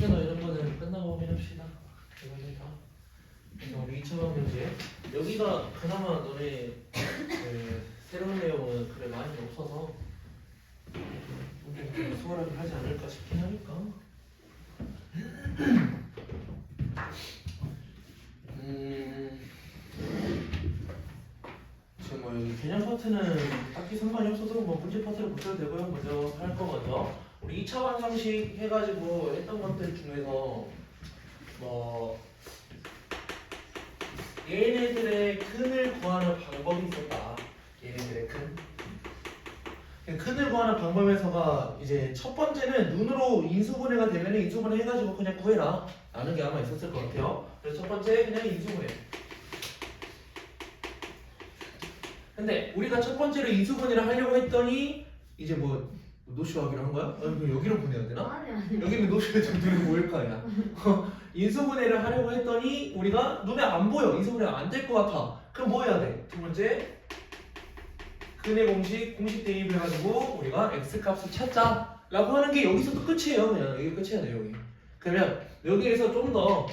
스캐너 이런 거는 끝나고 확인합시다. 이거는 다. 그래서 우리 2차원 문제 여기가 그나마 너네 그 새로운 내용은 그래 많이 없어서 좀 수월하게 하지 않을까 싶긴 하니까. 지금 뭐 여기 개념 파트는 딱히 상관이 없어서 뭐 문제 파트를 보셔도 되고요. 먼저 할 거 먼저 우리 2차 완성식 해가지고 했던 것들 중에서 뭐 얘네들의 근을 구하는 방법이 있었다. 얘네들의 근을 구하는 방법에서가 이제 첫 번째는 눈으로 인수분해가 되면 인수분해 해가지고 그냥 구해라 라는 게 아마 있었을 것 같아요. 그래서 첫 번째 그냥 인수분해. 근데 우리가 첫 번째로 인수분해를 하려고 했더니 이제 뭐 노쇼하기로 한 거야? 그럼 여기로 보내야 되나? 아니. 여기는 노쇼에 좀 눈에 보일 거 아니야. 인수분해를 하려고 했더니 우리가 눈에 안 보여. 인수분해가 안 될 것 같아. 그럼 뭐 해야 돼? 두 번째 근의 공식 대입을 가지고 우리가 x 값을 찾자라고 하는 게 여기서도 끝이에요. 그냥 여기 끝이야 내용이. 그러면 여기에서 좀 더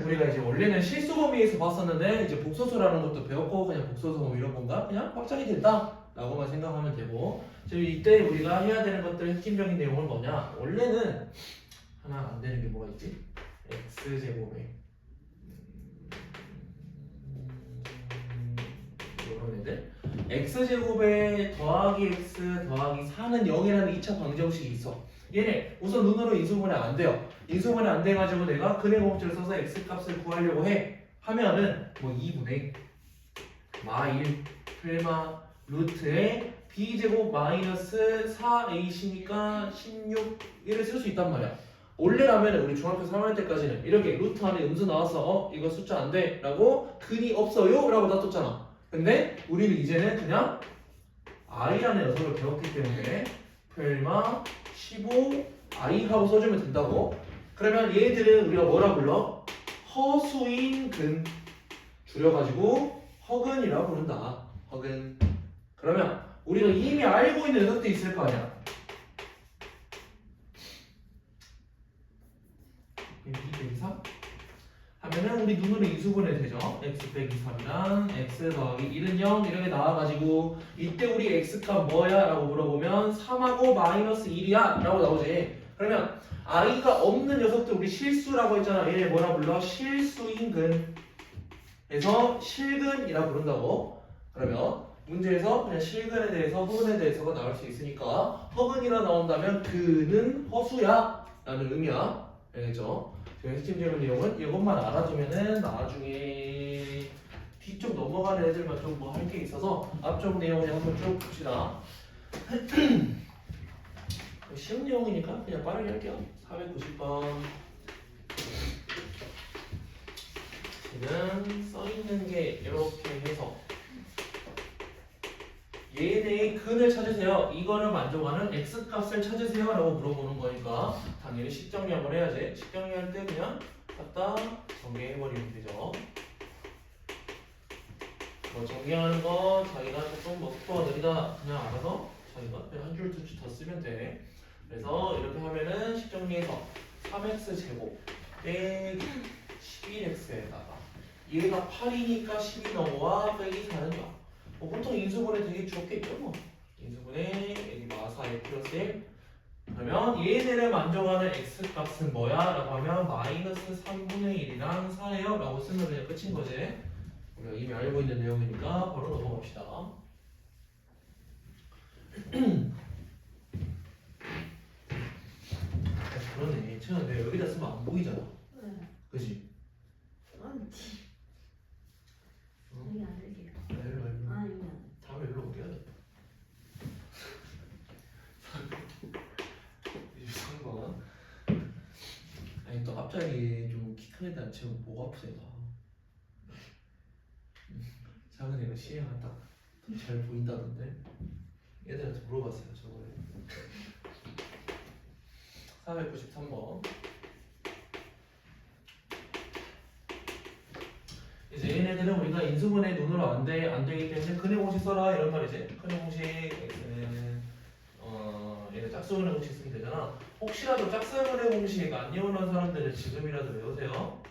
우리가 이제 원래는 실수 범위에서 봤었는데 이제 복소수라는 것도 배웠고 그냥 복소수 뭐 이런 건가 그냥 확장이 된다라고만 생각하면 되고 지금 이때 우리가 해야 되는 것들 핵심적인 내용은 뭐냐? 원래는 하나 안 되는 게 뭐가 있지? x 제곱에 이런 애들 x 제곱에 더하기 x 더하기 4는 0이라는 2차 방정식이 있어. 얘네 우선 눈으로 인수분해 안 돼요. 인수분해 안 돼가지고 내가 근의 공식을 써서 x 값을 구하려고 하면은 뭐 2분의 마1 플마 루트에 b제곱 마이너스 4ac니까 16 이를 쓸 수 있단 말이야. 원래라면 우리 중학교 3학년 때까지는 이렇게 루트 안에 음수 나와서 이거 숫자 안 돼 라고 근이 없어요 라고 놔뒀잖아. 근데 우리는 이제는 그냥 i라는 녀석을 배웠기 때문에 플마 15 i 하고 써주면 된다고. 그러면 얘들은 우리가 뭐라 불러? 허수인 근 줄여가지고 허근이라고 부른다. 허근. 그러면 우리가 이미 알고 있는 녀석도 있을 거 아니야. 223 하면은 우리 눈으로 인수분해 되죠. x 123이랑 x 더하기 1은 0 이렇게 나와가지고 이때 우리 x값 뭐야? 라고 물어보면 3하고 마이너스 1이야 라고 나오지. 그러면 i가 없는 녀석들 우리 실수라고 했잖아. 얘네 뭐라 불러? 실수인 근. 그래서 실근이라 부른다고. 그러면 문제에서 그냥 실근에 대해서 허근에 대해서가 나올 수 있으니까 허근이라 나온다면 그는 허수야 라는 의미야. 알겠죠? 핵심적인 내용은 이것만 알아두면은 나중에 뒤쪽 넘어가는 애들만 좀 뭐 할 게 있어서 앞쪽 내용을 한번 쭉 봅시다. 쉬운 내용이니까 그냥 빠르게 할게요. 490번 지금 써있는 게 이렇게 해서 얘네의 근을 찾으세요. 이거를 만족하는 x값을 찾으세요 라고 물어보는 거니까 당연히 식정리 한번 해야지. 식정리할 때 그냥 갖다 정리해버리면 되죠. 뭐 정리하는 거 자기가 조금 뭐 속도가 느리다 그냥 알아서 자기가 그냥 한 줄 두 줄 더 쓰면 돼. 그래서 이렇게 하면은 식정리해서 3x 제곱 빼기 11x에다가 얘가 8이니까 12 넘어와 빼기 4는 0. 뭐 보통 인수분해 되게 주었겠죠 뭐. 인수분해 여기 마사 f 플러스 1 그러면 얘네를 만족하는 x값은 뭐야? 라고 하면 마이너스 3분의 1이랑 4예요 라고 쓰면 그냥 끝인 거지. 우리가 이미 알고 있는 내용이니까 바로 넘어갑시다. 그러네. 채연아 내가 여기다 쓰면 안 보이잖아. 네. 그지? 아니. 여기 안 될게요. 일로 일로. 아 여기 안 돼. 다음에 일로 올게요. 23번. 아니 또 앞자리 좀 키 큰 애들 지금 목 아프대요. 작은 애가 시야가 딱 잘 보인다던데. 얘들한테 물어봤어요 저번에. 493번. 이제 얘네들은 우리가 인수분해 눈으로 안 되기 때문에 근의 공식 써라 이런 말이지. 근의 공식 x는 얘네 짝수근의 공식 쓰면 되잖아. 혹시라도 짝수근의 공식 안 외우는 사람들은 지금이라도 외우세요.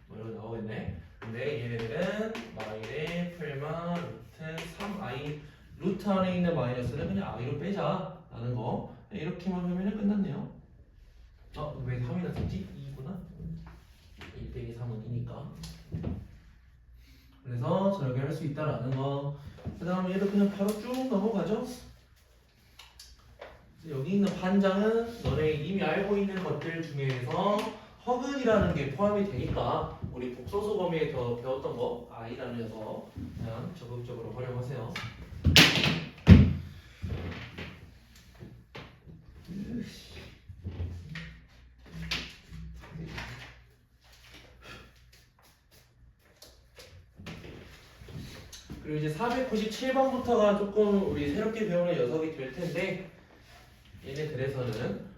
뭐 이런 거 나오겠네. 근데 얘네들은 마이너스 풀마 루트 3i 루트 안에 있는 마이너스는 그냥 i로 빼자 라는 거 이렇게만 하면 끝났네요. 왜 3이나 썼지? 2구나. 1 빼기 3은 2니까. 그래서 저렇게 할 수 있다라는 거. 그 다음에 얘도 그냥 바로 쭉 넘어가죠. 여기 있는 반장은 너네 이미 알고 있는 것들 중에서 허근이라는 게 포함이 되니까 우리 복소수 범위에 더 배웠던 거 i라는 녀석 그냥 적극적으로 활용하세요. 그리고 이제 497번부터가 조금 우리 새롭게 배우는 녀석이 될 텐데 얘네들에서는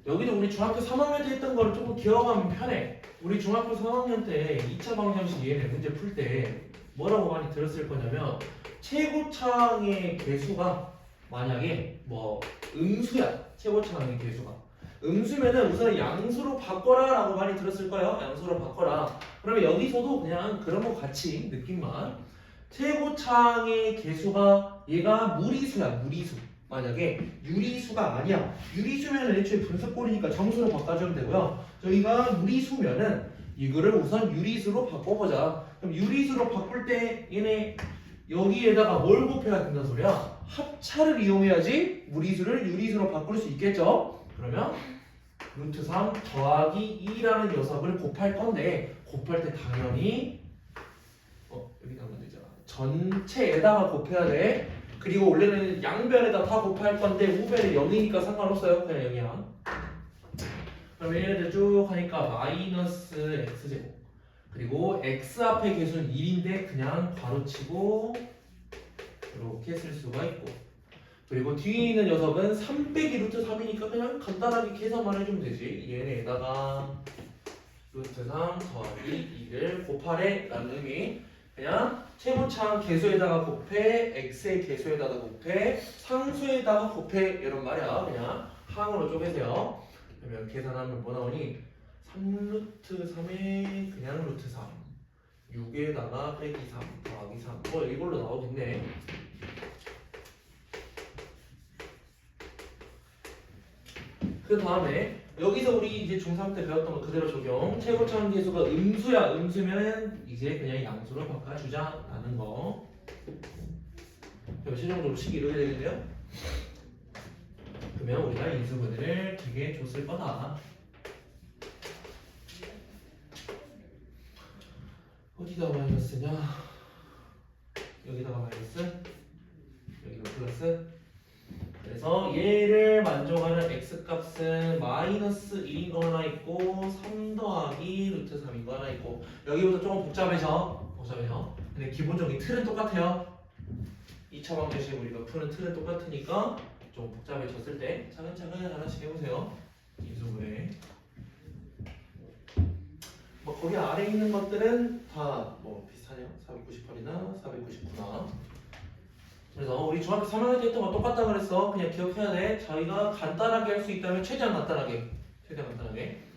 여기도 우리 중학교 3학년 때 했던 거를 조금 기억하면 편해. 우리 중학교 3학년 때 2차 방정식 얘네 문제 풀 때 뭐라고 많이 들었을 거냐면 최고창의 개수가 만약에 뭐 음수야. 최고창의 개수가 음수면은 우선 양수로 바꿔라 라고 많이 들었을 거예요. 양수로 바꿔라. 그러면 여기서도 그냥 그런 거 같이 느낌만 최고창의 개수가 얘가 무리수야. 무리수. 만약에 유리수가 아니야. 유리수면은 애초에 분수꼴이니까 정수로 바꿔주면 되고요. 저희가 무리수면은 이거를 우선 유리수로 바꿔보자. 그럼 유리수로 바꿀 때 얘네 여기에다가 뭘 곱해야 된다는 소리야? 합차를 이용해야지 무리수를 유리수로 바꿀 수 있겠죠? 그러면 루트 3 더하기 2라는 녀석을 곱할 건데 곱할 때 당연히 여기다 하면 되잖아. 전체에다가 곱해야 돼. 그리고 원래는 양변에다 다 곱할 건데 우변에 0이니까 상관없어요. 그냥 0이야. 그럼 얘네들 쭉 하니까 마이너스 x제곱 그리고 x 앞에 개수는 1인데 그냥 괄호치고 이렇게 쓸 수가 있고 그리고 뒤에 있는 녀석은 3 빼기 루트 3이니까 그냥 간단하게 계산만 해주면 되지. 얘네에다가 루트 3 더하기 2를 곱하래 라는 의미. 그냥 최고창 개수에다가 곱해 x의 개수에다가 곱해 상수에다가 곱해 이런 말이야. 그냥 항으로 쪼개세요. 그러면 계산하면 뭐 나오니? 3루트 3에 그냥 루트 3 6에다가 빼기 3 더하기 3 뭐 이걸로 나오겠네. 그 다음에 여기서 우리 이제 중3 때 배웠던 거 그대로 적용. 최고차원 계수가 음수야. 음수면 이제 그냥 양수로 바꿔주자 라는 거. 최종적으로 식이 이렇게 되겠네요. 그러면 우리가 인수분해를 되게 줬을 거다. 어디다 마이너스냐? 여기다가 마이너스, 여기가 플러스. 그래서 얘를 만족하는 x값은 마이너스 1인 거 하나 있고 3 더하기 루트 3인 거 하나 있고 여기부터 조금 복잡해져. 근데 기본적인 틀은 똑같아요. 2차 방정식 우리가 푸는 틀은 똑같으니까 좀 복잡해졌을 때 차근차근 하나씩 해보세요. 인수분해. 뭐 거기 아래 있는 것들은 다 뭐 비슷하네요. 498이나 499나. 그래서 우리 중학교 3학년 때 했던 거 똑같다 그랬어. 그냥 기억해야 돼. 저희가 간단하게 할 수 있다면 최대한 간단하게.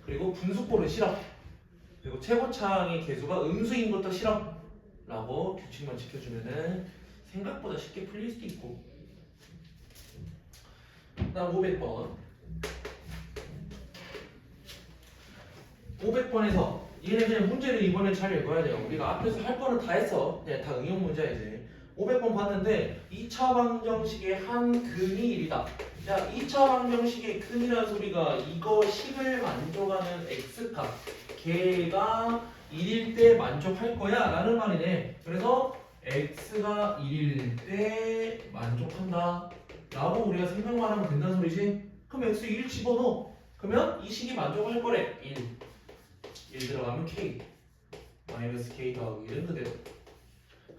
그리고 분수꼴은 싫어. 그리고 최고창의 개수가 음수인 것도 싫어. 라고 규칙만 지켜주면은 생각보다 쉽게 풀릴 수도 있고. 다음 500번. 500번에서 얘네 그냥 문제를 이번엔 잘 읽어야 돼요. 우리가 앞에서 할 거는 다 했어. 그냥 다 응용 문제야 이제. 500번 봤는데 2차 방정식의 한 근이 1이다. 야, 2차 방정식의 근이라는 소리가 이거 식을 만족하는 x값 걔가 1일 때 만족할 거야 라는 말이네. 그래서 x가 1일 때 만족한다 라고 우리가 생각만 하면 된다는 소리지. 그럼 x 1 집어넣어. 그러면 이 식이 만족할 거래. 1 들어가면 k 마이너스 k 더하기 1은 그대로.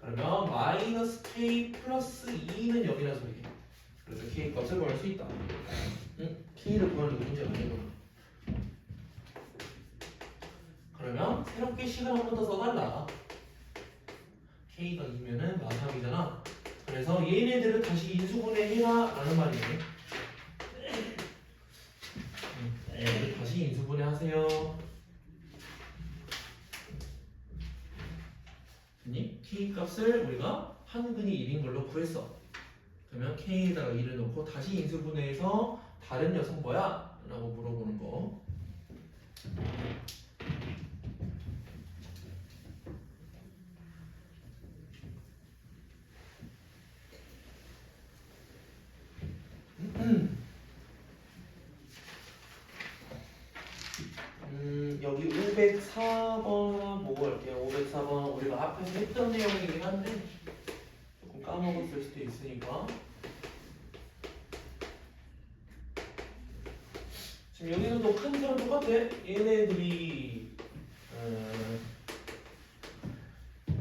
그러면 마이너스 k 플러스 2는 0이라는 소리야. 그래서 k 값을 구할 수 있다. k를 구하는 게 문제가 아니고. 그러면 새롭게 식을 한 번 더 써달라. k가 2면은 마삼이잖아. 그래서 얘네들을 다시 인수분해해라 라는 말이네. 다시 인수분해 하세요. 됐니? K 값을 우리가 한근이 1인 걸로 구했어. 그러면 K에다가 1을 넣고 다시 인수분해해서 다른 녀석 뭐야? 라고 물어보는 거. 여기 504번 보고 할게요. 504번 우리가 앞에서 했던 내용이긴 한데 조금 까먹었을 수도 있으니까. 지금 여기서도 큰 틀은 똑같아. 얘네들이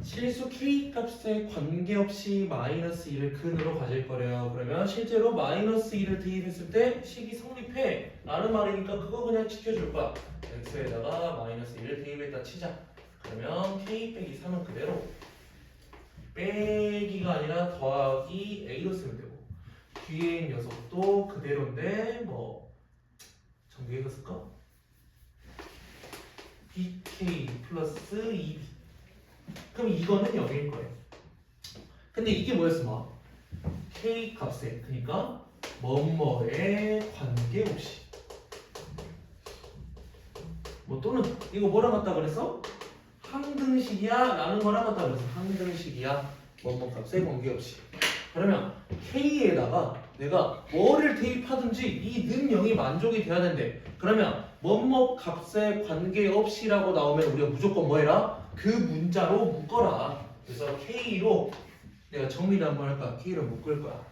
실수 K 값에 관계없이 마이너스 1을 근으로 가질 거래요. 그러면 실제로 마이너스 1을 대입했을 때 식이 성립해 라는 말이니까 그거 그냥 지켜줄 거야. x에다가 마이너스 1을 대입했다 치자. 그러면 K 빼기 3은 그대로 빼기가 아니라 더하기 A로 쓰면 되고 뒤에 있는 녀석도 그대로인데 뭐 정규해서 쓸까? BK 플러스 2B. 그럼 이거는 0일 거예요. 근데 이게 뭐였어? 막 K 값에 그러니까 뭐뭐에 관계없이 뭐 또는 이거 뭐랑 같다 그랬어? 항등식이야 라는 거랑 같다 그랬어. 항등식이야 뭐뭐 값에 관계없이. 그러면 K에다가 내가 뭐를 대입하든지 이 는 0이 만족이 돼야 된대. 그러면 뭐뭐 값에 관계없이라고 나오면 우리가 무조건 뭐 해라? 그 문자로 묶어라. 그래서 K로 내가 정리를 한번 할까? K로 묶을 거야.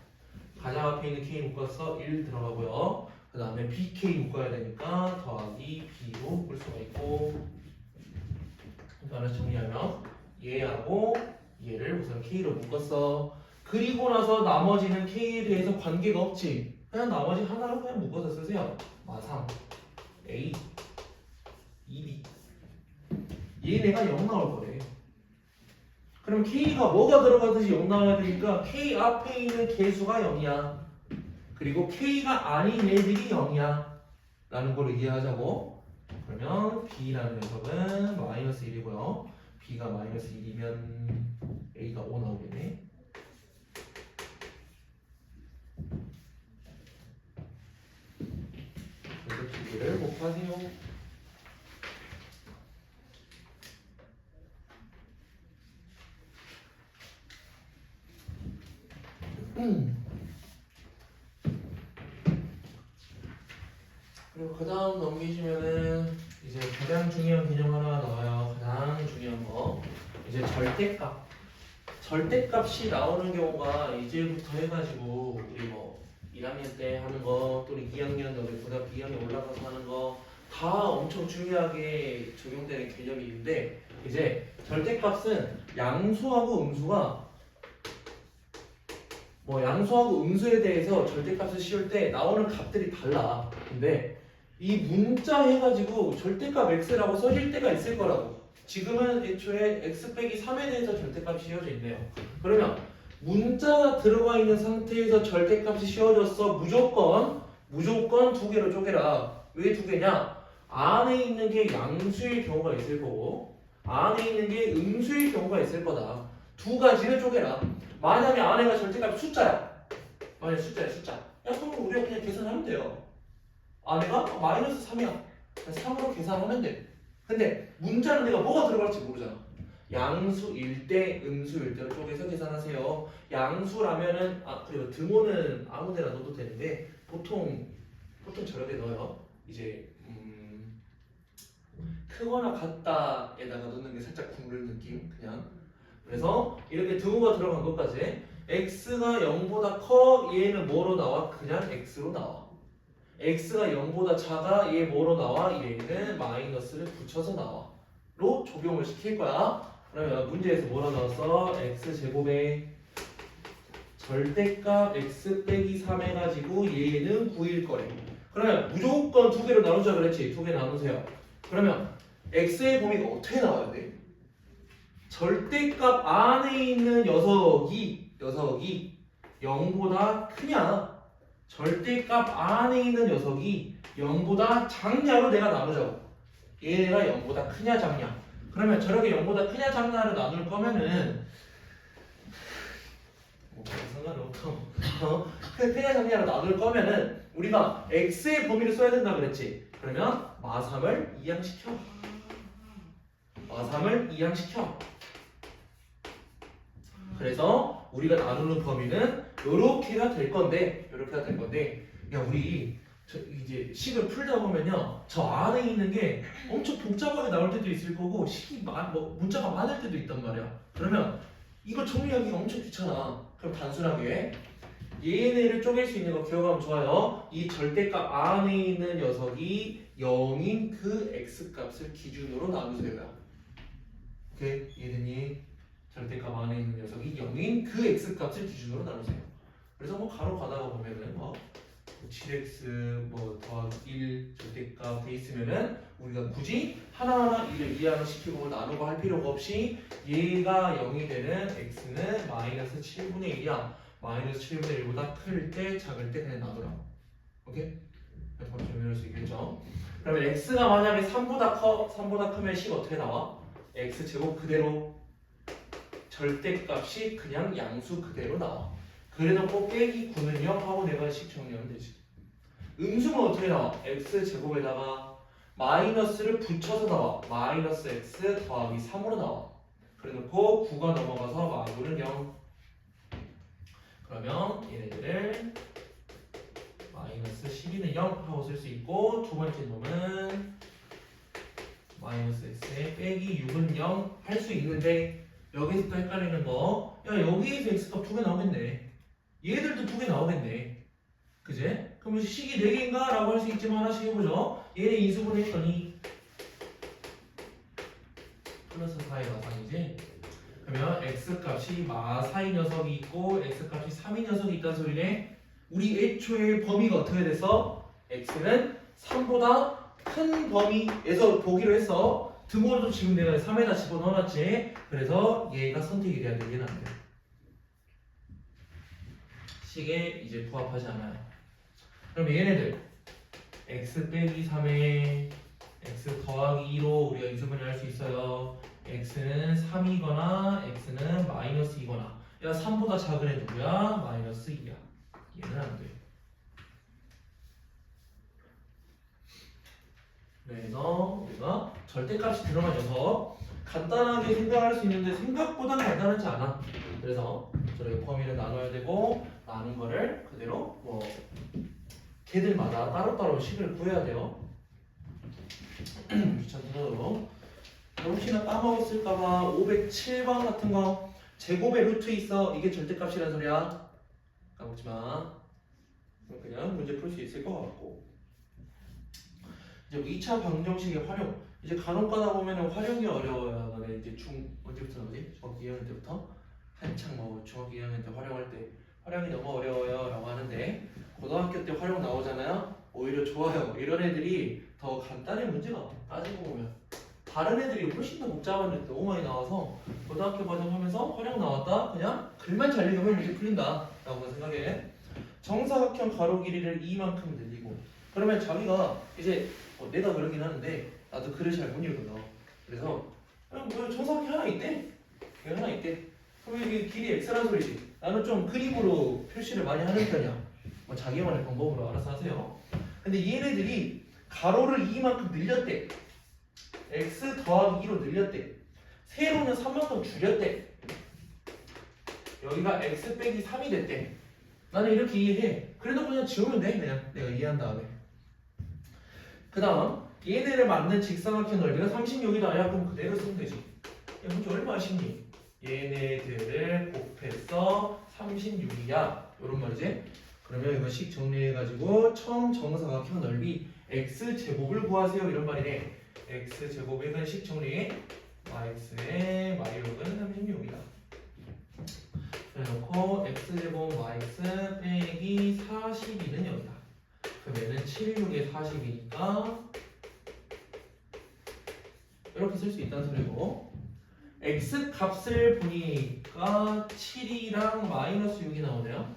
가장 앞에 있는 K 묶어서 1 들어가고요. 그 다음에 BK 묶어야 되니까 더하기 B로 묶을 수가 있고, 그러니까 하나씩 정리하면 얘하고 얘를 우선 K로 묶었어. 그리고 나서 나머지는 K에 대해서 관계가 없지. 그냥 나머지 하나로 그냥 묶어서 쓰세요. 마상 A 2B 얘네가 0 나올 거래. 그럼 K가 뭐가 들어가든지 0 나와야 되니까 K 앞에 있는 개수가 0이야. 그리고 K가 아닌 애들이 0이야 라는 걸 이해하자고. 그러면 B라는 녀석은 마이너스 1이고요 B가 마이너스 1이면 A가 5 나오겠네. 그래서 두 개를 곱하세요. 그리고 그 다음 넘기시면은 이제 가장 중요한 개념 하나 나와요. 가장 중요한 거 이제 절대값. 절대값이 나오는 경우가 이제부터 해가지고 우리 뭐 1학년 때 하는 거 또는 2학년 너희 고등학교 2학년 올라가서 하는 거 다 엄청 중요하게 적용되는 개념이 있는데 이제 절대값은 양수하고 음수가 뭐 양수하고 음수에 대해서 절대값을 씌울 때 나오는 값들이 달라. 근데 이 문자 해가지고 절대값 x라고 써질 때가 있을 거라고. 지금은 애초에 x 빼기 3에 대해서 절대값이 씌워져 있네요. 그러면 문자가 들어가 있는 상태에서 절대값이 씌워졌어. 무조건 두 개로 쪼개라. 왜 두 개냐? 안에 있는 게 양수일 경우가 있을 거고 안에 있는 게 음수일 경우가 있을 거다. 두 가지를 쪼개라. 만약에 안에가 절대값이 숫자야. 만약에 숫자야 숫자. 야 그럼 우리가 그냥 계산하면 돼요. 안에가 마이너스 3이야. 3으로 계산하면 돼. 근데 문자는 내가 뭐가 들어갈지 모르잖아. 양수일 때 음수일 때로 쪼개서 계산하세요. 양수라면은 그리고 등호는 아무데나 넣어도 되는데 보통 저렇게 넣어요. 이제 크거나 같다에다가 넣는 게 살짝 국룰 느낌 그냥. 그래서 이렇게 등호가 들어간 것까지 x가 0보다 커 얘는 뭐로 나와? 그냥 x로 나와. x가 0보다 작아 얘 뭐로 나와? 얘는 마이너스를 붙여서 나와 로 적용을 시킬 거야. 그러면 문제에서 뭐라 나왔어? x제곱에 절대값 x 빼기 3 해가지고 얘는 9일 거래. 그러면 무조건 두 개로 나누자 그랬지. 두 개 나누세요. 그러면 x의 범위가 어떻게 나와야 돼? 절대값 안에 있는 녀석이 0보다 크냐? 절대값 안에 있는 녀석이 0보다 작냐로 내가 나누자고. 얘가 0보다 크냐 작냐. 그러면 저렇게 0보다 크냐 작냐로 나눌 거면은 뭐 상관없어. 크냐 작냐로 나눌 거면은 우리가 x의 범위를 써야 된다 그랬지. 그러면 마3을 이항시켜. 마3을 이항시켜. 그래서 우리가 나누는 범위는 요렇게가 될 건데, 야 우리 이제 식을 풀다 보면요, 저 안에 있는 게 엄청 복잡하게 나올 때도 있을 거고, 문자가 많을 때도 있단 말이야. 그러면 이거 정리하기가 엄청 귀찮아. 그럼 단순하게 얘네를 쪼갤 수 있는 거 기억하면 좋아요. 이 절대값 안에 있는 녀석이 0인 그 x값을 기준으로 나누세요. 오케이? 이해됐니? 절대값 안에 있는 녀석이 0인 그 x값을 기준으로 나누세요. 그래서 뭐 가로 가다가 보면은 뭐 7x 뭐 더하기 1 절대값 돼 있으면은 우리가 굳이 하나하나 1을 이항을 시키고 나누고 할 필요가 없이 얘가 0이 되는 x는 마이너스 7분의 1이야. 마이너스 7분의 1보다 클 때 작을 때 그냥 나누라고. 오케이? 바로 정리할 수 있겠죠? 그러면 x가 만약에 3보다 크면 식 어떻게 나와? x제곱 그대로 절대값이 그냥 양수 그대로 나와. 그래놓고 빼기 9는 0 하고 내가 식 정리하면 되지. 음수는 어떻게 나와? x제곱에다가 마이너스를 붙여서 나와. 마이너스 x 더하기 3으로 나와. 그래놓고 9가 넘어가서 마구는 0. 그러면 얘네들을 마이너스 12는 0 하고 쓸 수 있고, 두 번째 놈은 마이너스 x에 빼기 6은 0 할 수 있는데, 여기서 또 헷갈리는 거, 야 여기에서 x값 2개 나오겠네. 얘들도 2개 나오겠네. 그제? 그럼 식이 4개인가? 라고 할 수 있지만 하나씩 해보죠. 얘네 인수분해 했더니 플러스 4의 마상이지. 그러면 x값이 마4의 녀석이 있고 x값이 3의 녀석이 있다는 소리네. 우리 애초에 범위가 어떻게 됐어? x는 3보다 큰 범위에서 보기로 했어. 등호로도 지금 내가 3에다 집어넣어놨지. 그래서 얘가 선택이 돼야 돼. 얘는 안 돼. 식에 이제 부합하지 않아요. 그럼 얘네들 x 빼기 3에 x 더하기 2로 우리가 인수분해 할 수 있어요. x는 3이거나 x는 마이너스 2거나. 야 3보다 작은 애 누구야? 마이너스 2야. 얘는 안 돼. 그래서 우리가 절대값이 들어간 녀석 간단하게 생각할 수 있는데 생각보다 간단하지 않아. 그래서 저렇게 범위를 나눠야 되고, 나눈 거를 그대로 뭐 걔들마다 따로따로 식을 구해야 돼요. 귀찮더라도. 혹시나 까먹었을까봐 507번 같은 거 제곱의 루트 있어. 이게 절대값이란 소리야. 까먹지 마. 그냥 문제 풀 수 있을 것 같고. 이제 2차 방정식의 활용. 이제 간혹 가다 보면은 활용이 어려워요. 너네 이제 언제부터 나오지? 중학교 2학년 때부터 한창 뭐 중학교 2학년 때 활용할 때 활용이 너무 어려워요 라고 하는데, 고등학교 때 활용 나오잖아요. 오히려 좋아요. 이런 애들이 더 간단한 문제가 따지고 보면 다른 애들이 훨씬 더 복잡한 애들 너무 많이 나와서 고등학교 과정 하면서 활용 나왔다 그냥 글만 잘 읽으면 문제 풀린다 라고 생각해. 정사각형 가로 길이를 이만큼 늘리고, 그러면 자기가 이제 내가 그러긴 하는데 나도 글을 잘 못 읽거든. 그래서 뭐 정사각형 하나 있대. 여기 하나 있대. 그럼 이게 길이 x라는 소리지. 나는 좀 그림으로 표시를 많이 하는 편이야. 뭐 자기만의 방법으로 알아서 하세요. 근데 얘네들이 가로를 이만큼 늘렸대. x 더하기 2로 늘렸대. 세로는 3만큼 줄였대. 여기가 x 빼기 3이 됐대. 나는 이렇게 이해해. 그래도 그냥 지우면 돼. 그냥 내가 이해한 다음에. 그 다음 얘네를 맞는 직사각형 넓이가 36이다. 야 그럼 그대로 쓰면 되지. 야 문제 얼마 아시니? 얘네들을 곱해서 36이야. 요런 말이지. 그러면 이거 식 정리해가지고 정사각형 넓이 x제곱을 구하세요. 이런 말이네. x제곱의 식 정리. yx의 y역은 36이다. 그래놓고 x제곱 yx 빼기 42는 여기다. 그럼 얘는 76에 40이니까 이렇게 쓸 수 있다는 소리고, x 값을 보니까 7이랑 마이너스 6이 나오네요.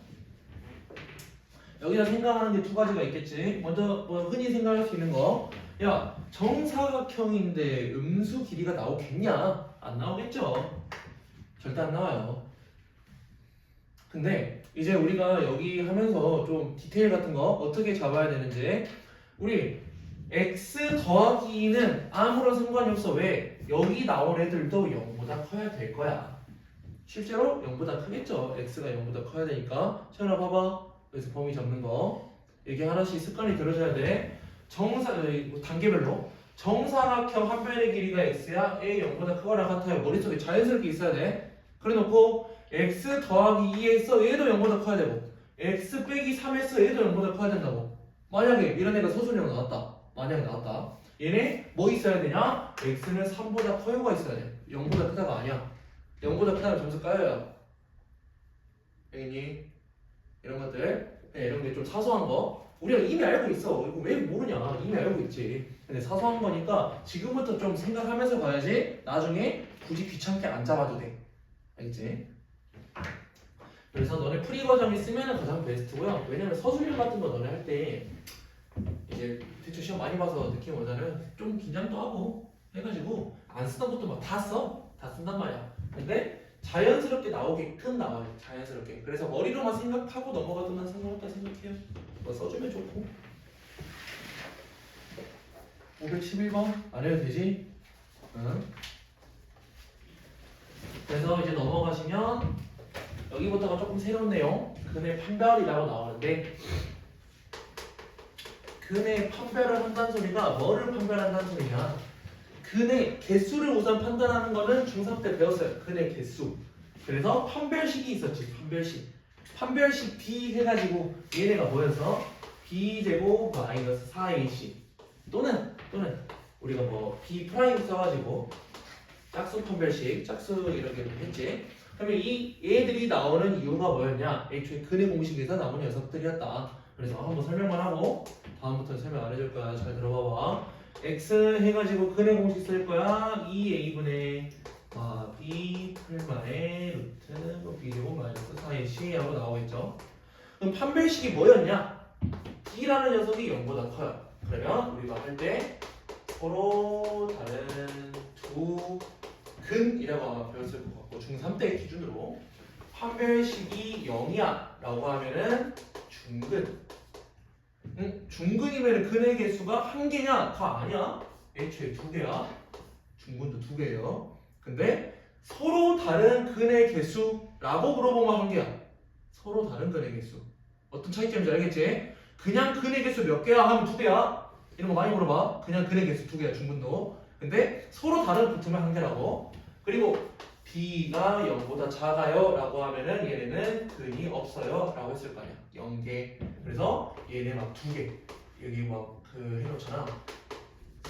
여기다 생각하는 게 두 가지가 있겠지. 먼저 뭐 흔히 생각할 수 있는 거. 야, 정사각형인데 음수 길이가 나오겠냐? 안 나오겠죠. 절대 안 나와요. 근데 이제 우리가 여기 하면서 좀 디테일 같은 거 어떻게 잡아야 되는지 우리 x 더하기 2는 아무런 상관이 없어. 왜? 여기 나온 애들도 0보다 커야 될 거야. 실제로 0보다 크겠죠. x가 0보다 커야 되니까. 채연아 봐봐. 여기서 범위 잡는 거. 이게 하나씩 습관이 들어져야 돼. 단계별로 정사각형 한 변의 길이가 x야. a 0보다 크거나 같아요. 머릿속에 자연스럽게 있어야 돼. 그래놓고 x 더하기 2에서 얘도 0보다 커야 되고 x 빼기 3에서 얘도 0보다 커야 된다고. 만약에 이런 애가 소수령 나왔다. 만약에 나왔다. 얘네 뭐 있어야 되냐? x는 3보다 커요가 있어야 돼. 0보다 크다가 아니야. 0보다 크다면 점수 까여요. 알겠니? 이런 것들, 이런 게 좀 사소한 거 우리가 이미 알고 있어. 이거 왜 모르냐? 이미 알고 있지. 근데 사소한 거니까 지금부터 좀 생각하면서 가야지 나중에 굳이 귀찮게 안 잡아도 돼. 알겠지? 그래서 너네 프리 과정이 쓰면은 가장 베스트고요. 왜냐면 서술형 같은 거 너네 할 때 이제 대충 시험 많이 봐서 느낌 오자는 좀 긴장도 하고 해가지고 안 쓰던 것도 막 다 써. 다 쓴단 말이야. 근데 자연스럽게 나오게끔 나와요. 자연스럽게. 그래서 머리로만 생각하고 넘어가도만 상관없다 생각해요. 뭐 써주면 좋고. 511번 안 해도 되지? 응. 그래서 이제 넘어가시면 여기부터가 조금 새로운 내용. 근의 판별이라고 나오는데 근의 판별을 한다는 소리가 뭐를 판별한다는 소리냐? 근의 개수를 우선 판단하는 거는 중3 때 배웠어요. 근의 개수. 그래서 판별식이 있었지. 판별식 B 해가지고 얘네가 뭐여서 B제곱 마이너스 4AC 또는 우리가 뭐 B 프라임 써가지고 짝수 판별식 짝수 이렇게 했지. 그러면 이 얘들이 나오는 이유가 뭐였냐? 애초에 근의 공식에서 나온 녀석들이었다. 그래서 한번 설명만 하고 다음부터는 설명 안 해줄 거야. 잘 들어봐봐. x 해가지고 근의 공식 쓸 거야. 2a분의 b 풀만의 루트 b제곱 마이너스 4ac 하고 나오겠죠. 그럼 판별식이 뭐였냐? b라는 녀석이 0보다 커요. 그러면 우리가 할 때 서로 다른 두 근이라고 아마 배웠을 것 같고 중3 때 기준으로 판별식이 0이야 라고 하면은 중근. 중근이면 근의 개수가 한 개냐? 다 아니야. 애초에 두 개야. 중근도 두 개예요. 근데 서로 다른 근의 개수라고 물어보면 한 개야. 서로 다른 근의 개수. 어떤 차이점인지 알겠지? 그냥 근의 개수 몇 개야 하면 두 개야. 이런 거 많이 물어봐. 그냥 근의 개수 두 개야. 중근도. 근데 서로 다른 붙으면 한 개라고. 그리고 b가 0보다 작아요 라고 하면은 얘네는 근이 없어요 라고 했을 거 아니야. 0개. 그래서 얘네 막 2개 여기 막 그 해놓잖아.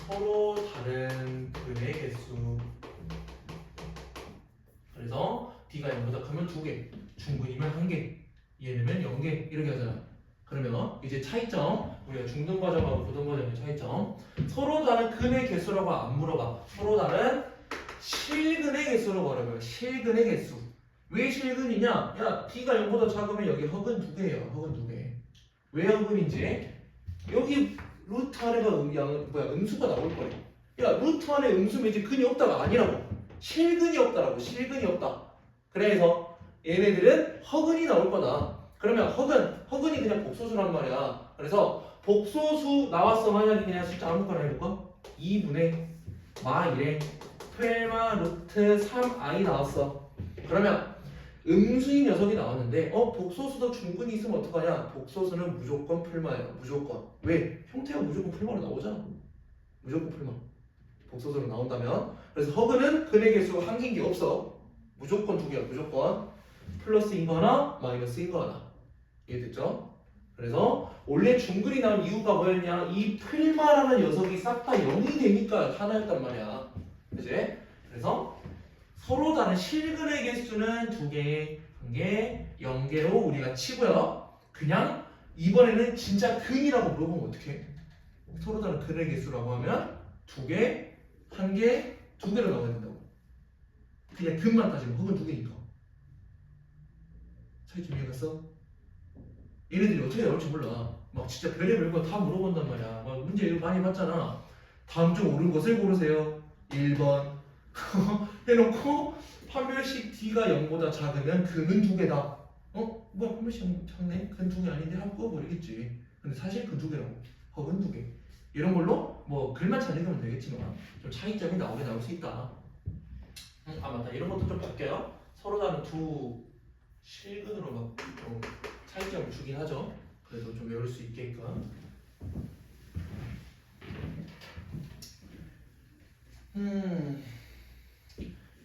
서로 다른 근의 개수. 그래서 b가 0보다 크면 2개, 중근이면 1개, 얘네면 0개 이렇게 하잖아. 그러면 이제 차이점, 우리가 중등 과정하고 고등 과정의 차이점. 서로 다른 근의 개수라고 안 물어봐. 서로 다른 실근의 개수로 말해봐요. 실근의 개수. 왜 실근이냐? 야, b가 0보다 작으면 여기 허근 2개예요. 허근 2개. 왜 허근인지 여기 루트 안에가 음수가 나올 거예요. 야, 루트 안에 음수면 이제 근이 없다가 아니라고. 실근이 없다라고. 실근이 없다. 그래서 얘네들은 허근이 나올 거다. 그러면 허근이 그냥 복소수란 말이야. 그래서 복소수 나왔어. 만약에 그냥 숫자 아무거나 해볼까? 2분의 마 1에 펠마 루트 3i 나왔어. 그러면 음수인 녀석이 나왔는데 복소수도 중근이 있으면 어떡하냐? 복소수는 무조건 풀마예요. 무조건. 왜? 형태가 무조건 풀마로 나오잖아. 무조건 풀마. 복소수로 나온다면. 그래서 허근은 근의 개수가 한 개인 게 없어. 무조건 두 개야. 무조건. 플러스인 거 하나, 마이너스인 거 하나. 이해됐죠? 그래서 원래 중근이 나온 이유가 뭐였냐? 이 풀마라는 녀석이 싹 다 0이 되니까 하나였단 말이야. 그치? 그래서 서로 다른 실근의 개수는 2개, 1개, 0개로 우리가 치고요. 그냥 이번에는 진짜 근이라고 물어보면 어떡해? 서로 다른 근의 개수라고 하면 2개, 1개, 2개로 나와야 된다고. 그냥 근만 따지면 혹은 2개니까. 차이 좀 이해갔어? 얘네들이 어떻게 나올지 몰라. 막 진짜 별의별 거 다 물어본단 말이야. 막 문제 이거 많이 봤잖아. 다음 중 옳은 것을 고르세요. 1번 해놓고 판별식 D가 0보다 작으면 근은 두 개다. 뭐 판별식 작네? 근 두 개 아닌데 하고 꺼버리겠지. 근데 사실 근 두 개라고. 허근 두 개. 이런 걸로 뭐 글만 잘 읽으면 되겠지만 좀 차이점이 나올 수 있다. 아 맞다. 이런 것도 좀 볼게요. 서로 다른 두 실근으로 막 좀 차이점을 주긴 하죠. 그래도 좀 외울 수 있게끔.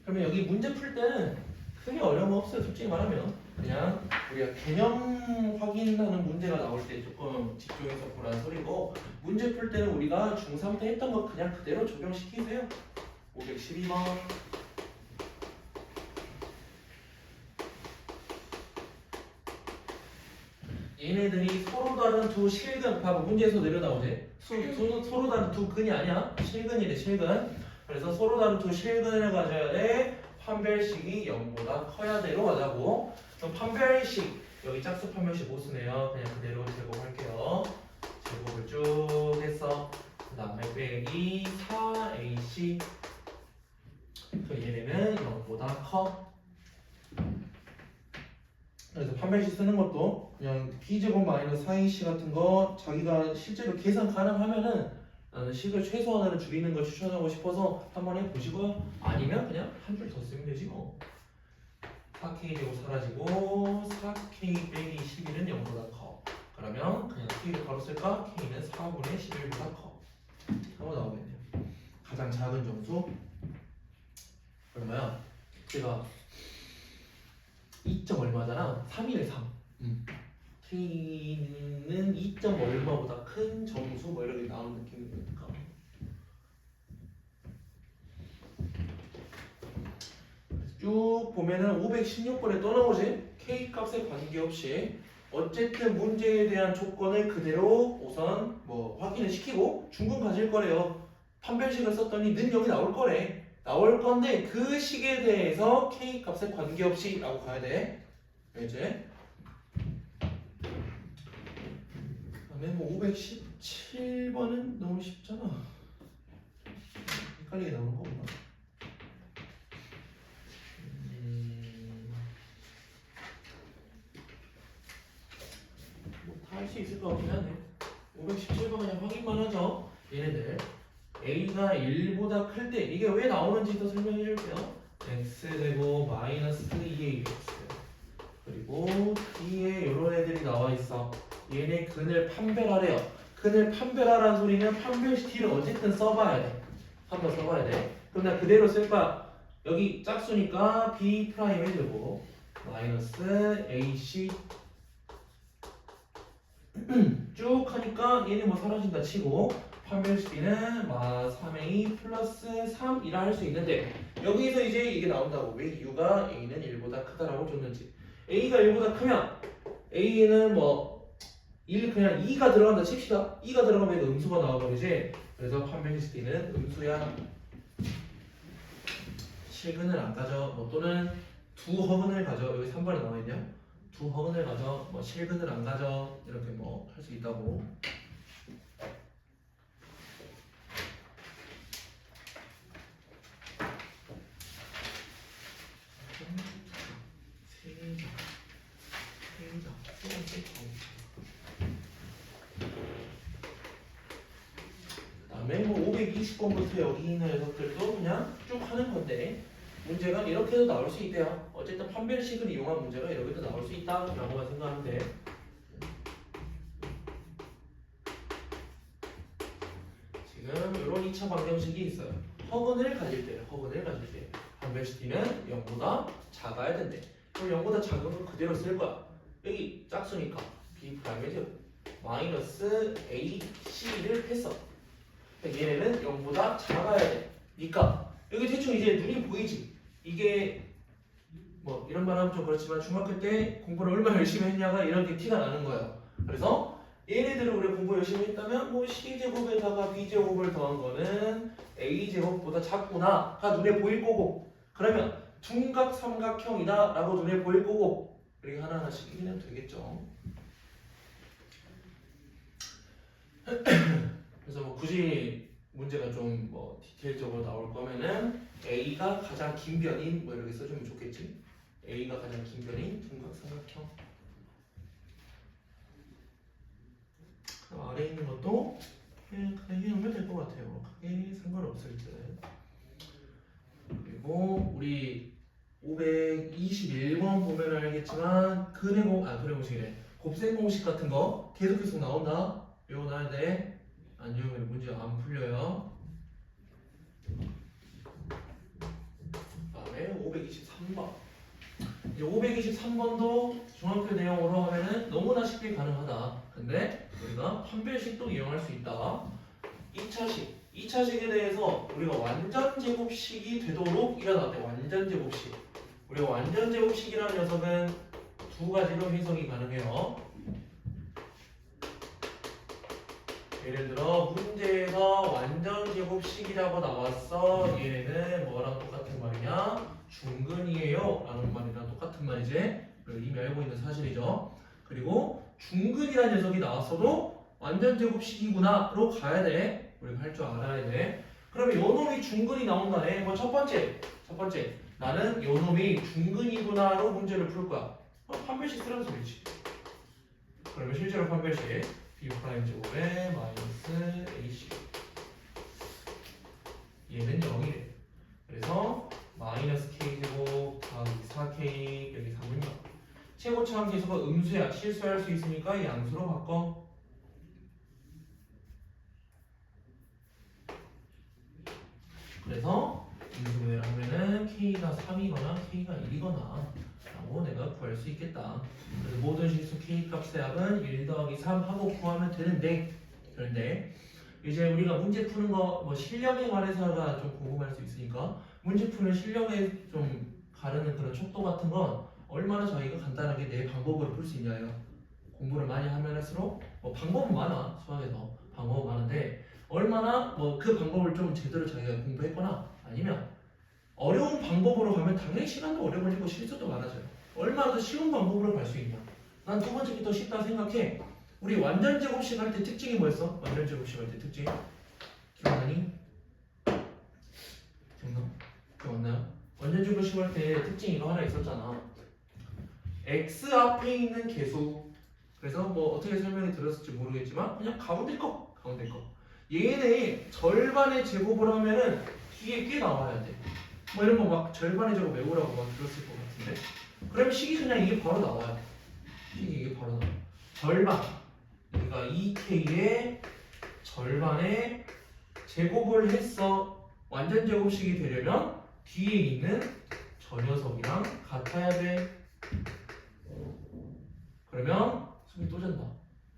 그러면 여기 문제 풀 때는 크게 어려움 없어요. 솔직히 말하면 그냥 우리가 개념 확인하는 문제가 나올 때 조금 집중해서 보라는 소리고, 문제 풀 때는 우리가 중3 때 했던 거 그냥 그대로 적용시키세요. 512번. 얘네들이 서로 다른 두 실근, 봐봐 문제에서 내려나오지. 서로 다른 두 근이 아니야. 실근이래 실근. 그래서 서로 다른 두 실근을 가져야 돼. 판별식이 0보다 커야 돼로 가자고. 그럼 판별식, 여기 짝수 판별식 못 쓰네요. 그냥 그대로 제곱할게요. 제곱을 쭉 했어. 그 다음에 빼기 4AC. 그 얘네는 0보다 커. 그래서 판별식 쓰는 것도 그냥 b제곱 마이너스 4ac 같은 거 자기가 실제로 계산 가능하면은 나는 식을 최소한으로 줄이는 걸 추천하고 싶어서 한번 해보시고요. 아니면 그냥 한 줄 더 쓰면 되지 뭐. 4k 제곱 사라지고 4k 빼기 11은 0보다 커. 그러면 그냥 k를 바로 쓸까? k는 4분의 11보다 커. 한번 나오겠네요. 가장 작은 정수 얼마야? 제가 2점 얼마잖아? 3이네 3. K는 2점 얼마보다 큰 정수 뭐 이렇게 나오는 느낌이니까. 쭉 보면은 516번에 또 나오지? K 값에 관계없이 어쨌든 문제에 대한 조건을 그대로 우선 뭐 확인을 시키고 중근 가질 거래요. 판별식을 썼더니 는 여기 나올 거래. 나올 건데 그 식에 대해서 K 값에 관계없이 라고 가야 돼. 알지? 그다음에 뭐 517번은 너무 쉽잖아. 헷갈리게 나오는 거구나. 뭐 다 할 수 있을 것 같긴 하네. 517번 그냥 확인만 하죠. 얘네들 A가 1보다 클 때 이게 왜 나오는지 더 설명해 줄게요. X제곱 마이너스 2Ax 그리고 D에 이런 애들이 나와 있어. 얘네 근을 판별하래요. 근을 판별하라는 소리는 판별식 D를 어쨌든 써봐야 돼. 한번 써봐야 돼. 그럼 나 그대로 쓸 거야. 여기 짝수니까 B 프라임 해주고 마이너스 AC 쭉 하니까 얘네 뭐 사라진다 치고 판별식 D는 3A 플러스 3이라 할 수 있는데 여기서 이제 이게 나온다고. 왜 이유가 A는 1보다 크다라고 줬는지. A가 1보다 크면 A는 뭐 1 그냥 2가 들어간다 칩시다. 2가 들어가면 음수가 나와버리지. 그래서 판별식 D는 음수야. 실근을 안 가져. 뭐 또는 두 허근을 가져. 여기 3번에 나와있냐? 두 허근을 가져. 뭐 실근을 안 가져. 이렇게 뭐 할 수 있다고. 그다음에 뭐 520번부터 여기 있는 녀석들도 그냥 쭉 하는 건데 문제가 이렇게도 나올 수 있대요. 어쨌든 판별식을 이용한 문제가 이렇게도 나올 수 있다라고만 생각하면 돼. 지금 이런 2차 방정식이 있어요. 허근을 가질 때 판별식 D는 0보다 작아야 된대. 그럼 0보다 작은 걸 그대로 쓸 거야. 여기 짝수니까 B 프라임이죠. 마이너스 AC를 했어. 얘네는 0보다 작아야 돼. 니까 여기 대충 이제 눈이 보이지. 이게 뭐 이런 말 하면 좀 그렇지만 중학교 때 공부를 얼마나 열심히 했냐가 이런 게 티가 나는 거예요. 그래서 얘네들을 우리가 공부 열심히 했다면 뭐 C제곱에다가 B제곱을 더한 거는 A제곱보다 작구나가 눈에 보일 거고, 그러면 둔각 삼각형이다 라고 눈에 보일 거고, 이렇게 하나하나씩 확인하면 되겠죠. 굳이 문제가 좀 뭐 디테일적으로 나올 거면은 A가 가장 긴 변인 뭐 이렇게 써주면 좋겠지. A가 가장 긴 변인 둔각삼각형. 아래에 있는 것도 그냥 해오면 될 것 같아요. 크게 상관없을 듯. 그리고 우리 521번 보면 알겠지만 근해 공식이래. 곱셈 공식 같은 거 계속 나온다. 외워놔야 돼. 안 외우면 문제 안 풀려요. 그다음에 523번. 이제 523번도 중학교 내용으로 하면은 너무나 쉽게 가능하다. 근데 우리가 판별식도 이용할 수 있다. 2차식에 대해서 우리가 완전 제곱식이 되도록 일어났대. 완전 제곱식. 우리가 완전 제곱식이라는 녀석은 두 가지로 해석이 가능해요. 예를 들어 문제에서 완전 제곱식이라고 나왔어. 얘네는 뭐랑 똑같은 말이냐? 중근이에요 라는 말이랑 똑같은 말이지. 이미 알고 있는 사실이죠. 그리고 중근이라는 녀석이 나왔어도 완전 제곱식이구나로 가야 돼. 우리가 할 줄 알아야 돼. 그러면 요놈이 중근이 나온다네. 뭐 첫 번째 나는 요놈이 중근이구나로 문제를 풀 거야. 판별식 쓰라는 소리지. 그러면 실제로 판별식 B' 제곱에 마이너스 AC 얘는 0이래. 그래서 마이너스 K제곱 더하기 4K 여기 3분요. 최고차항 계수가 음수야. 실수할 수 있으니까 양수로 바꿔. 그래서 인수분해를 하면은 K가 3이거나 K가 1이거나 라고 내가 구할 수 있겠다. 그래서 모든 실수 K 값의 합은 1 더하기 3 하고 구하면 되는데, 그런데 이제 우리가 문제 푸는 거 뭐 실력에 관해서가 좀 궁금할 수 있으니까 문제 푸는 실력에 좀 가르는 그런 촉도 같은 건 얼마나 저희가 간단하게 내 방법으로 풀 수 있냐예요. 공부를 많이 하면 할수록 뭐 방법은 많아. 수학에서 방법은 많은데 얼마나 뭐 그 방법을 좀 제대로 자기가 공부했거나 아니면 어려운 방법으로 가면 당연히 시간도 오래 걸리고 실수도 많아져요. 얼마나 더 쉬운 방법으로 갈 수 있냐. 난 두 번째 게 더 쉽다 생각해. 우리 완전 제곱식 할 때 특징이 뭐였어? 완전 제곱식 할 때 특징 기억나니? 기억나요? 완전 제곱식 할 때 특징 이거 하나 있었잖아. x 앞에 있는 개수. 그래서 뭐 어떻게 설명이 들었을지 모르겠지만 그냥 가운데 거 얘네 절반의 제곱을 하면은 뒤에 꽤 나와야 돼. 뭐 이런 거 막 절반의 제곱 외우라고 막 들었을 것 같은데. 그러면 식이 그냥 이게 바로 나와야 돼. 식이 이게 바로 나와. 절반. 그러니까 2K의 절반의 제곱을 했어. 완전 제곱식이 되려면 뒤에 있는 저 녀석이랑 같아야 돼. 그러면 속이 또 잔다.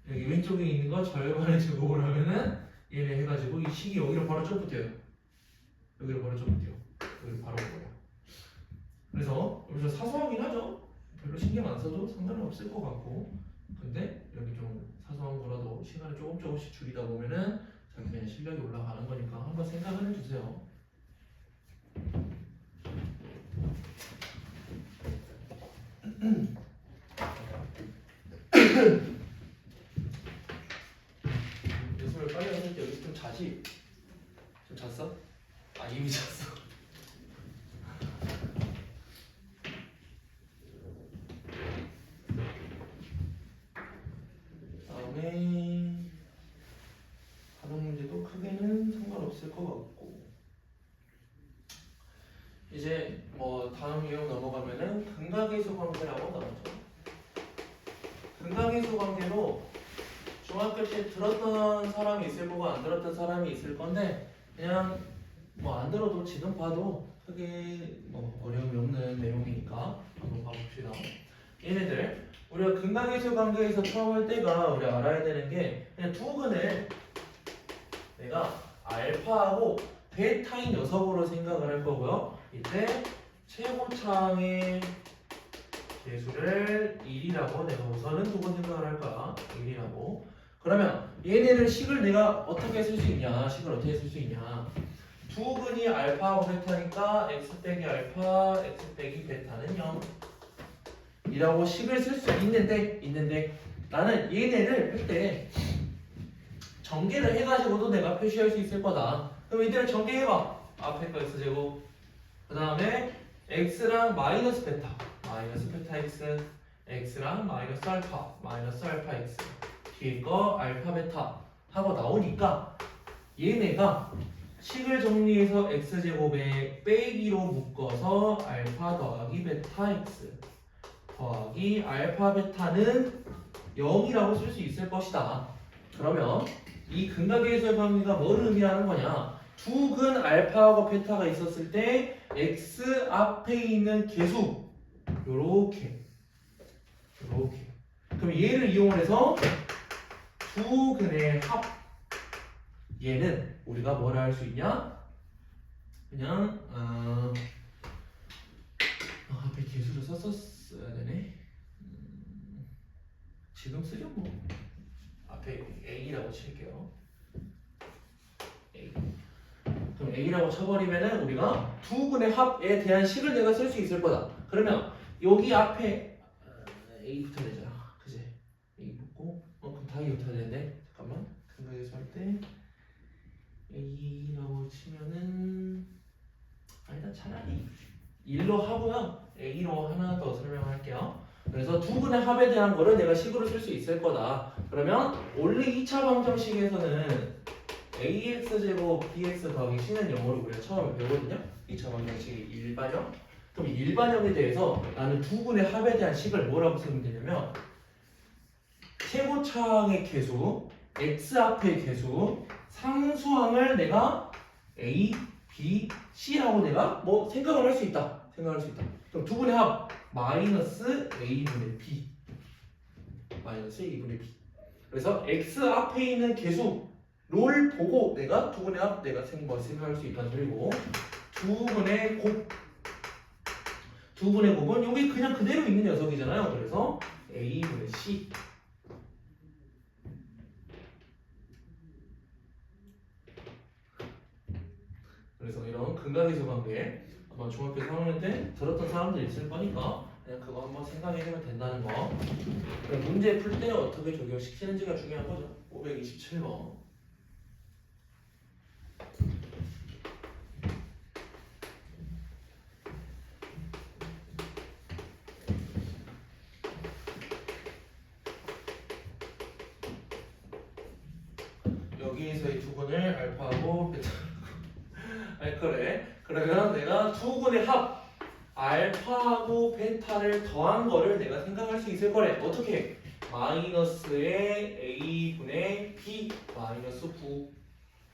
여기 왼쪽에 있는 거 절반의 제곱을 하면은 얘네 해가지고 이 식이 여기로 바로 점프 뛰어요. 여기로 바로 점프 뛰어. 여기로 바로 보여. 그래서 여기서 사소하긴 하죠. 별로 신경 안 써도 상관은 없을 것 같고. 근데 여기 좀 사소한 거라도 시간을 조금씩 줄이다 보면은 자기 그냥 실력이 올라가는 거니까 한번 생각을 해주세요. 연습을 빨리 하실 때 여기 좀 자지? 좀 잤어? 아 이미 잤어. 다음에 다른 문제도 크게는 상관없을 것 같고 이제 뭐 다음 유형 넘어가면은 근각계수 관계라고 나오죠. 근각계수 관계로 중학교 때 들었던 사람이 있을 거고 안 들었던 사람이 있을 건데 그냥 뭐 안 들어도 지금 봐도 크게 뭐 어려움이 없는 내용이니까 한번 봐봅시다. 얘네들 우리가 근각계수 관계에서 처음 할 때가 우리가 알아야 되는 게 그냥 두 근을 내가 알파하고 베타인 녀석으로 생각을 할 거고요. 이때 최고차항의 개수를 1이라고 내가 우선은 두 번 생각을 할 거야. 1이라고. 그러면 얘네를 식을 내가 어떻게 쓸 수 있냐? 식을 어떻게 쓸 수 있냐? 두 근이 알파하고 베타니까 x 빼기 알파, x 빼기 베타는 0 이라고 식을 쓸 수 있는데 나는 얘네를 할 때 전개를 해가지고도 내가 표시할 수 있을 거다. 그럼 이때는 전개해봐. 앞에 거 x제곱 그 다음에 x랑 마이너스 베타 x x랑 마이너스 알파 x 뒤에 거 알파 베타 하고 나오니까 얘네가 식을 정리해서 x제곱에 빼기로 묶어서 알파 더하기 베타 x 더하기 알파 베타는 0이라고 쓸 수 있을 것이다. 그러면 이 근각의 해설 관계가 뭐를 의미하는 거냐? 두 근 알파하고 베타가 있었을 때 x 앞에 있는 개수 요렇게 그럼 얘를 이용해서 두 근의 합 얘는 우리가 뭐라 할 수 있냐? 그냥 앞에 개수를 썼어야 되네. 지금 쓰죠 뭐. 앞에 A라고 칠게요. A. 그럼 A라고 쳐버리면은 우리가 두 근의 합에 대한 식을 내가 쓸 수 있을 거다. 그러면 여기 앞에 A 붙어야 되잖아. 그지? A 붙고 그럼 다 A 붙어야 되는데 잠깐만. 근거에서 할 때 A라고 치면은 일단 차라리 1로 하고요. A로 하나 더 설명할게요. 그래서 두 근의 합에 대한 거를 내가 식으로 쓸 수 있을 거다. 그러면 원래 2차 방정식에서는 ax제곱 bx 더하기 c는 0으로 우리가 처음에 배우거든요. 2차 방정식의 일반형. 그럼 일반형에 대해서 나는 두 근의 합에 대한 식을 뭐라고 쓰면 되냐면 최고차항의 개수, x 앞의 개수, 상수항을 내가 a, b, c라고 내가 뭐 생각을 할 수 있다. 그럼 두 분의 합 마이너스 a분의 b 그래서 x 앞에 있는 개수를 보고 내가 두 분의 합 내가 생각할 수 있다는 소리고 두 분의 곱은 여기 그냥 그대로 있는 녀석이잖아요. 그래서 a분의 c 그래서 이런 근각의수 관계 아마 중학교 3학년 때 들었던 사람들 있을 거니까 그냥 그거 한번 생각해보면 된다는 거. 그럼 문제 풀 때 어떻게 적용시키는지가 중요한 거죠. 527번. 여기에서의 두 근을 알파하고 베타 그래. 그러면 내가 두 근의 합 알파하고 베타를 더한 거를 내가 생각할 수 있을 거래. 어떻게? 마이너스의 a분의 b 마이너스 9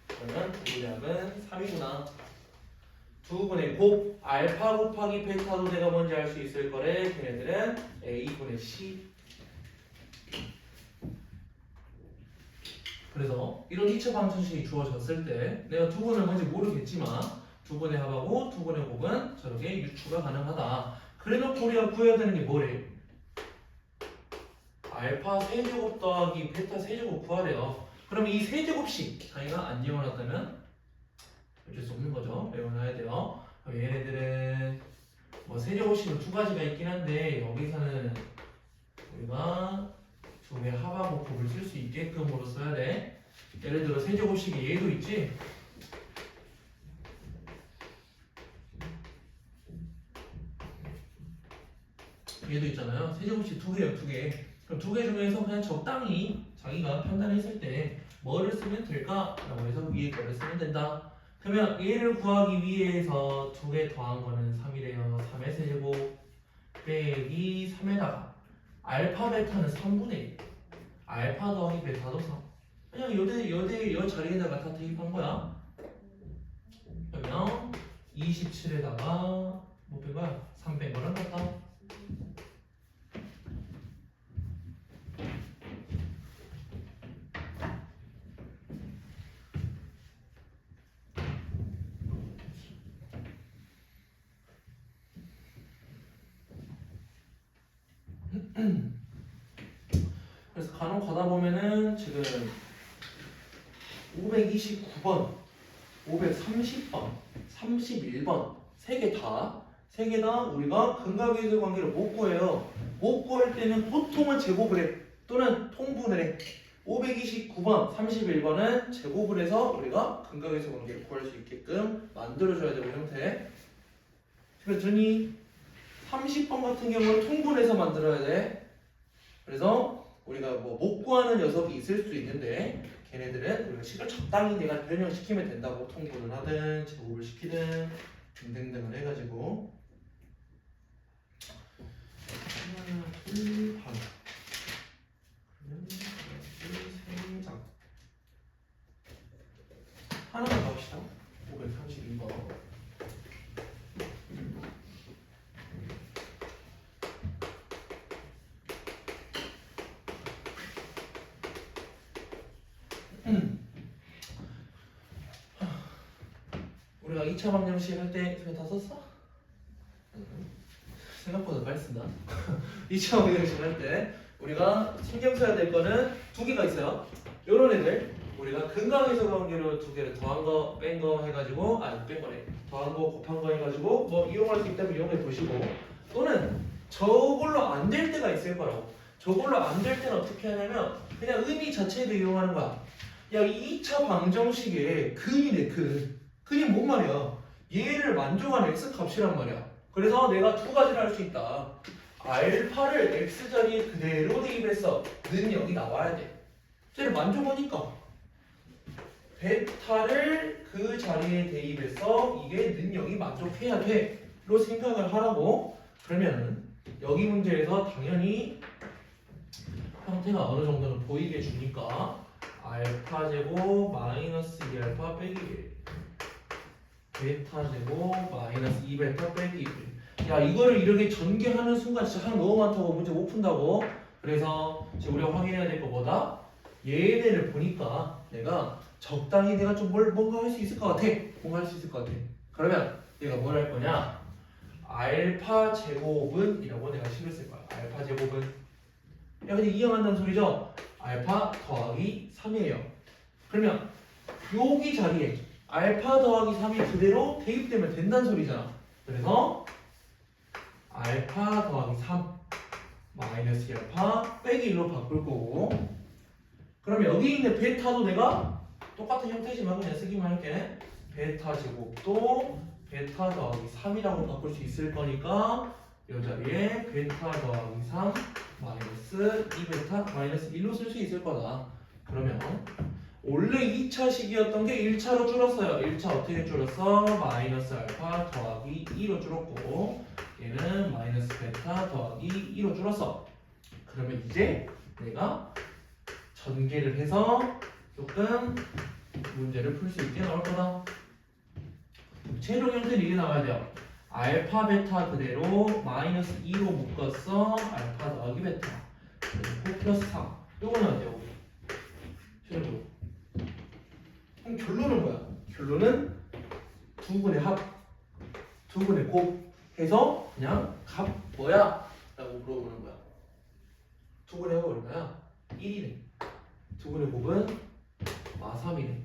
그러면 두 분량은 3이구나. 두 분의 곱 알파 곱하기 베타도 내가 뭔지 알 수 있을 거래. 걔네들은 a분의 c. 그래서 이런 2차 방정식이 주어졌을 때 내가 두 분을 뭔지 모르겠지만 두 분의 합하고 두 분의 곱은 저렇게 유추가 가능하다. 그래놓고 우리가 구해야 되는 게 뭐래? 알파 세제곱 더하기 베타 세제곱 구하래요. 그러면 이 세제곱씩 자기가 안 지워놨다면 어쩔 수 없는 거죠. 외워놔야 돼요. 그럼 얘네들은 뭐 세제곱식은 두 가지가 있긴 한데 여기서는 우리가 두 개 합하고 곱을 쓸 수 있게끔으로 써야 돼. 예를 들어 세제곱식이 얘도 있지? 얘도 있잖아요. 세제곱식 두 개요, 두 개. 그럼 두 개 중에서 그냥 적당히 자기가 판단했을 때 뭐를 쓰면 될까라고 해서 위에 거를 쓰면 된다. 그러면 얘를 구하기 위해서 두 개 더한 거는 3이래요. 3의 세제곱 빼기 3에다가 알파 베타는 3분의 1. 알파 더하기 베타도 3. 그냥 요 자리에다가 다 대입한 거야. 그러면 27에다가 뭐 뺀 거야? 3 뺀 거랑 같다. 그래서 간혹 가다 보면은 지금 529번, 530번, 31번 세 개 다 우리가 근각의술 관계를 못 구해요. 못 구할 때는 보통은 제곱을 해 또는 통분을 해. 529번, 31번은 제곱을 해서 우리가 근각에서 관계를 구할 수 있게끔 만들어줘야 되고 형태. 그랬더니 30번 같은 경우는 통분해서 만들어야 돼. 그래서 우리가 뭐 못 구하는 녀석이 있을 수 있는데 걔네들은 우리가 식을 적당히 내가 변형시키면 된다고 통분을 하든 제곱을 시키든 등등등을 해가지고 하나, 둘, 하나. 그러면 하나, 둘, 세 장. 하나만 더 합시다. 532번. 우리가 2차 방정식 할 때 다 썼어? 생각보다 빨리 쓴다. 2차 방정식 할 때 우리가 신경 써야 될 거는 두 개가 있어요. 요런 애들 우리가 근각에서 관계로 두 개를 더한 거, 뺀 거 해가지고 뺀 거래. 더한 거, 곱한 거 해가지고 뭐 이용할 수 있다면 이용해 보시고 또는 저걸로 안 될 때가 있을 거라고. 저걸로 안 될 때는 어떻게 하냐면 그냥 의미 자체도 이용하는 거야. 야, 2차 방정식의 근이네, 근. 근이 뭔 말이야? 얘를 만족한 x 값이란 말이야. 그래서 내가 두 가지를 할 수 있다. 알파를 x 자리에 그대로 대입해서 는 여기 나와야 돼. 쟤를 만족하니까. 베타를 그 자리에 대입해서 이게 는 여기 만족해야 돼. 로 생각을 하라고. 그러면은 여기 문제에서 당연히 형태가 어느 정도는 보이게 주니까 알파 제곱 마이너스 2알파 빼기 1 베타 제곱 마이너스 2베타 빼기 1. 야, 이거를 이렇게 전개하는 순간 진짜 하나 너무 많다고 문제 못 푼다고. 그래서 지금 우리가 확인해야 될 거 뭐다? 얘네를 보니까 내가 적당히 내가 좀 뭔가 할 수 있을 것 같아. 뭔가 할 수 있을 것 같아. 그러면 내가 뭘 할 거냐? 알파 제곱은 이라고 내가 식을 쓸 거야. 알파 제곱은 야, 근데 이해한다는 소리죠? 알파 더하기 3이에요. 그러면 여기 자리에 알파 더하기 3이 그대로 대입되면 된다는 소리잖아. 그래서 알파 더하기 3 마이너스 알파 빼기 1로 바꿀 거고 그러면 여기 있는 베타도 내가 똑같은 형태지만 그냥 쓰기만 할게. 베타 제곱도 베타 더하기 3이라고 바꿀 수 있을 거니까 이 자리에 베타 더하기 3 마이너스 2베타 마이너스 1로 쓸 수 있을 거다. 그러면 원래 2차식이었던 게 1차로 줄었어요. 1차 어떻게 줄었어? 마이너스 알파 더하기 2로 줄었고 얘는 마이너스 베타 더하기 2로 줄었어. 그러면 이제 내가 전개를 해서 조금 문제를 풀 수 있게 나올 거다. 최종 형태는 이게 나와야 돼요. 알파 베타 그대로 마이너스 2로 묶었어. 알파 더하기 베타 그리고 플러스 3 요거 나와야 돼요. 최종적으로 그럼 결론은 뭐야? 결론은 두 분의 합, 두 분의 곱 해서 그냥 값 뭐야? 라고 물어보는 거야. 두 분의 합은 얼마야? 1이네. 두 분의 곱은 마3이네.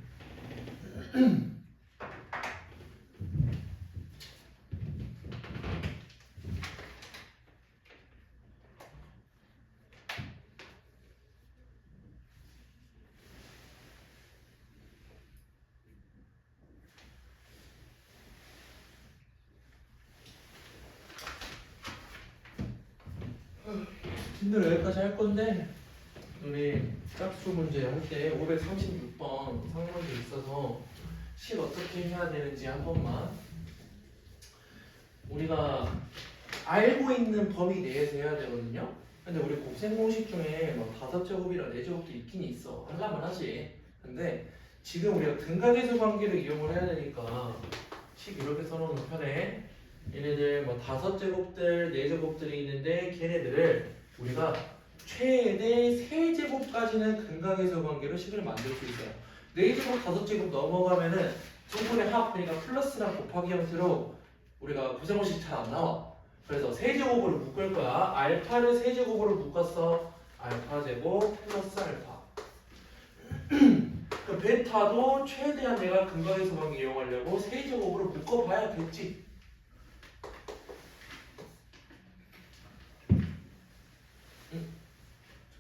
오늘 여기까지 할 건데 우리 짝수 문제 할 때 536번 상문제 있어서 식 어떻게 해야 되는지 한 번만 우리가 알고 있는 범위 내에서 해야 되거든요. 근데 우리 곱셈 공식 중에 뭐 5제곱이랑 4제곱도 있긴 있어. 하려면 하지. 근데 지금 우리가 등각계수 관계를 이용을 해야 되니까 식 이렇게 써놓으면 편해. 얘네들 뭐 5제곱들, 4제곱들이 있는데 걔네들을 우리가 최대 3제곱까지는 근각계수 관계로 식을 만들 수 있어요. 4제곱, 5제곱 넘어가면은 두 분의 합, 그러니까 플러스랑 곱하기 형태로 우리가 구성식 잘 안 나와. 그래서 세제곱으로 묶을 거야. 알파를 세제곱으로 묶었어. 알파 제곱 플러스 알파. 그 베타도 최대한 내가 근각계수 관계 이용하려고 세제곱으로 묶어봐야겠지.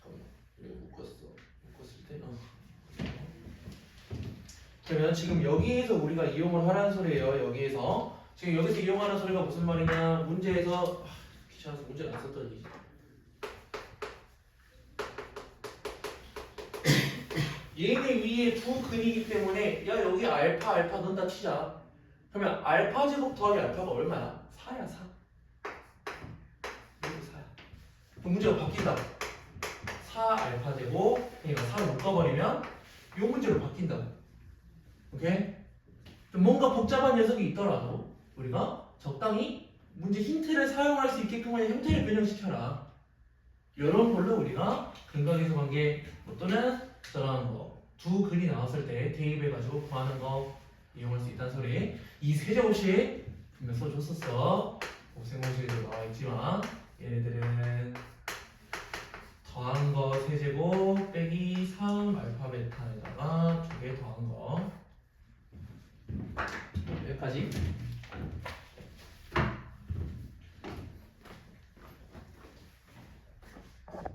잠깐만, 이거 묶었을 때 그러면 지금 여기에서 우리가 이용을 하라는 소리예요. 여기에서 지금 여기서 이용하는 소리가 무슨 말이냐? 문제에서 귀찮아서 문제를 안 썼더니 얘네 위에 두 근이기 때문에 야 여기 알파 넣는다 치자. 그러면 알파 제곱 더하기 알파가 얼마야? 4야 4. 여기 4야. 그럼 문제가 바뀐다. 4 알파 제곱 그러니까 4를 묶어버리면 이 문제로 바뀐다. 오케이? 좀 뭔가 복잡한 녀석이 있더라도 우리가 적당히 문제 힌트를 사용할 수 있게끔 형태를 변형시켜라. 이런 걸로 우리가 근각에서 관계 또는 저런 두 근이 나왔을 때 대입해가지고 구하는 거 이용할 수 있다는 소리. 이 세제곱식 분명 써줬었어. 곱셈공식에도 나와있지만 얘네들은 더한 거 세제곱 빼기 3 알파 베타에다가 두 개 더한 거 여기까지.